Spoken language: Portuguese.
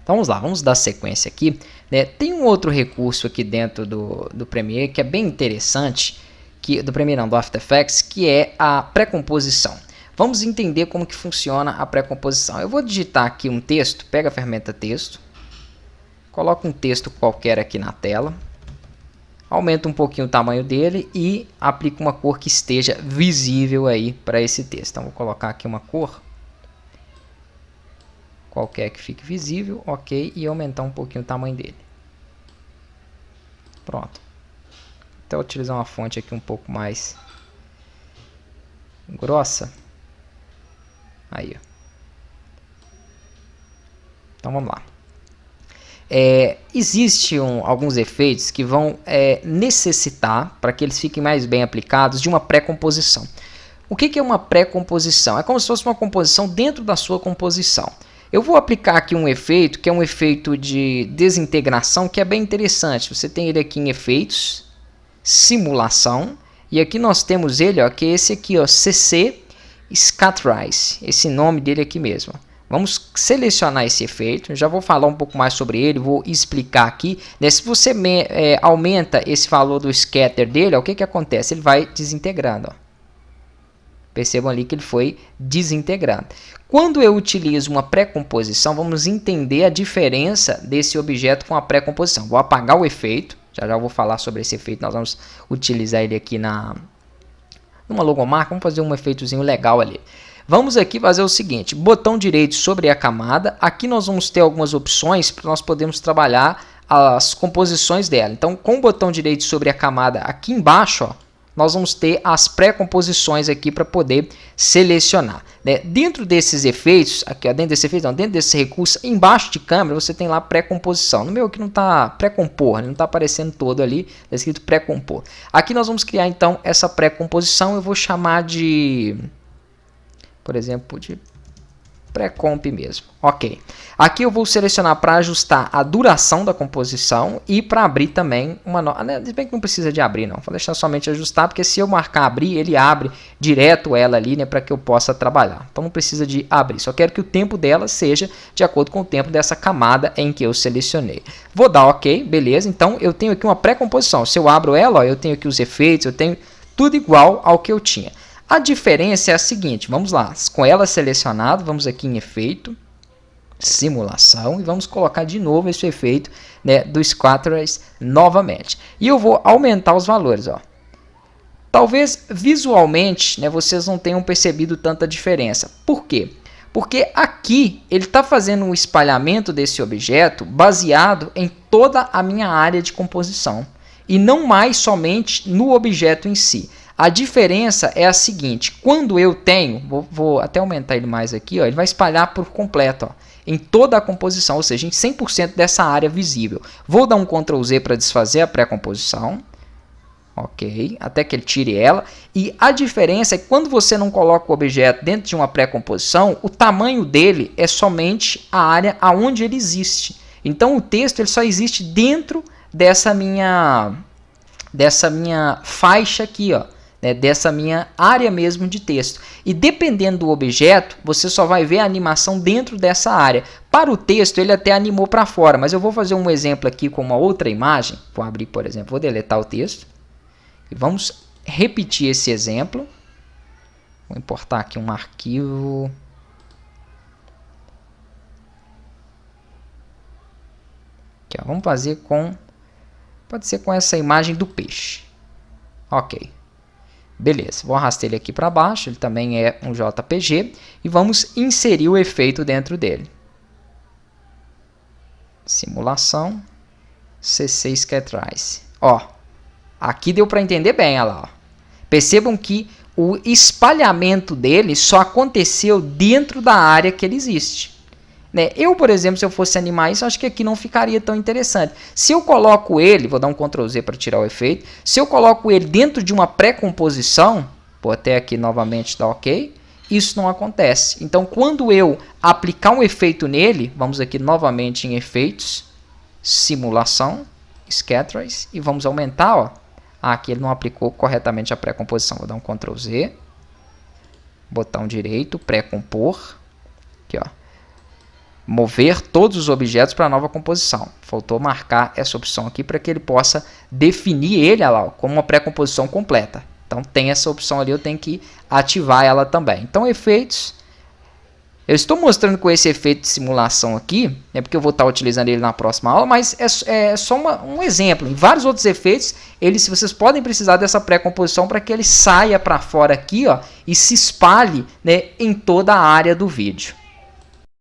Então vamos lá, vamos dar sequência aqui. Né? Tem um outro recurso aqui dentro do Premiere que é bem interessante, do Premiere não, do After Effects, que é a pré-composição. Vamos entender como que funciona a pré-composição. Eu vou digitar aqui um texto, pega a ferramenta texto, coloca um texto qualquer aqui na tela, aumenta um pouquinho o tamanho dele e aplica uma cor que esteja visível aí para esse texto. Então vou colocar aqui uma cor qualquer que fique visível, ok, e aumentar um pouquinho o tamanho dele. Pronto. Então, utilizar uma fonte aqui um pouco mais grossa. Aí, ó. Então, vamos lá. Existem alguns efeitos que vão necessitar, para que eles fiquem mais bem aplicados, de uma pré-composição. O que é uma pré-composição? É como se fosse uma composição dentro da sua composição. Eu vou aplicar aqui um efeito, que é um efeito de desintegração, que é bem interessante. Você tem ele aqui em efeitos, simulação, e aqui nós temos ele, ó, que é esse aqui, ó, CC Scatterize, esse nome dele aqui mesmo. Vamos selecionar esse efeito, já vou falar um pouco mais sobre ele, vou explicar aqui. Né? Se você aumenta esse valor do scatter dele, ó, o que que acontece? Ele vai desintegrando, ó. Percebam ali que ele foi desintegrado. Quando eu utilizo uma pré-composição, vamos entender a diferença desse objeto com a pré-composição. Vou apagar o efeito, já vou falar sobre esse efeito, nós vamos utilizar ele aqui numa logomarca, vamos fazer um efeitozinho legal ali. Vamos aqui fazer o seguinte, botão direito sobre a camada, aqui nós vamos ter algumas opções para nós podermos trabalhar as composições dela. Então, com o botão direito sobre a camada aqui embaixo, ó, nós vamos ter as pré-composições aqui para poder selecionar. Né? Dentro desses efeitos, aqui ó, dentro desse recurso, embaixo de câmera, você tem lá pré-composição. No meu aqui não está pré-compor, não está aparecendo todo ali, está escrito pré-compor. Aqui nós vamos criar então essa pré-composição, eu vou chamar de, por exemplo, de pré-comp mesmo. Ok. Aqui eu vou selecionar para ajustar a duração da composição e para abrir também uma nova. Se bem que não precisa de abrir, não. Vou deixar somente ajustar, porque se eu marcar abrir, ele abre direto ela ali, né, para que eu possa trabalhar. Então não precisa de abrir. Só quero que o tempo dela seja de acordo com o tempo dessa camada em que eu selecionei. Vou dar ok, beleza. Então eu tenho aqui uma pré-composição. Se eu abro ela, ó, eu tenho aqui os efeitos, eu tenho tudo igual ao que eu tinha. A diferença é a seguinte, vamos lá, com ela selecionado, vamos aqui em efeito, simulação, e vamos colocar de novo esse efeito, né, do Scatterize novamente. E eu vou aumentar os valores, ó. Talvez visualmente, né, vocês não tenham percebido tanta diferença. Por quê? Porque aqui ele está fazendo um espalhamento desse objeto baseado em toda a minha área de composição, e não mais somente no objeto em si. A diferença é a seguinte, quando eu tenho, vou até aumentar ele mais aqui, ó, ele vai espalhar por completo, ó, em toda a composição, ou seja, em 100% dessa área visível. Vou dar um Ctrl Z para desfazer a pré-composição, ok, até que ele tire ela, e a diferença é que quando você não coloca o objeto dentro de uma pré-composição, o tamanho dele é somente a área aonde ele existe. Então o texto ele só existe dentro dessa minha faixa aqui, ó. Né, dessa minha área mesmo de texto. E dependendo do objeto, você só vai ver a animação dentro dessa área. Para o texto, ele até animou para fora, mas eu vou fazer um exemplo aqui com uma outra imagem. Vou abrir, por exemplo, vou deletar o texto. E vamos repetir esse exemplo. Vou importar aqui um arquivo. Aqui, ó, vamos fazer com... Pode ser com essa imagem do peixe. Ok. Beleza, vou arrastar ele aqui para baixo, ele também é um JPG, e vamos inserir o efeito dentro dele. Simulação, CC Scatterize. Ó, aqui deu para entender bem, olha lá. Ó. Percebam que o espalhamento dele só aconteceu dentro da área que ele existe. Né? Eu, por exemplo, se eu fosse animar isso, acho que aqui não ficaria tão interessante. Se eu coloco ele, vou dar um Ctrl Z para tirar o efeito, se eu coloco ele dentro de uma pré-composição, vou até aqui novamente dar OK, isso não acontece. Então, quando eu aplicar um efeito nele, vamos aqui novamente em efeitos, simulação, Scatterize, e vamos aumentar, ó. Aqui ele não aplicou corretamente a pré-composição. Vou dar um Ctrl Z, botão direito, pré-compor, aqui ó. mover todos os objetos para a nova composição. Faltou marcar essa opção aqui para que ele possa definir ele lá, como uma pré-composição completa. Então tem essa opção ali, eu tenho que ativar ela também. Então efeitos, eu estou mostrando com esse efeito de simulação aqui, é porque eu vou estar utilizando ele na próxima aula, mas é só um exemplo. Em vários outros efeitos, vocês podem precisar dessa pré-composição para que ele saia para fora aqui, ó, e se espalhe, né, em toda a área do vídeo.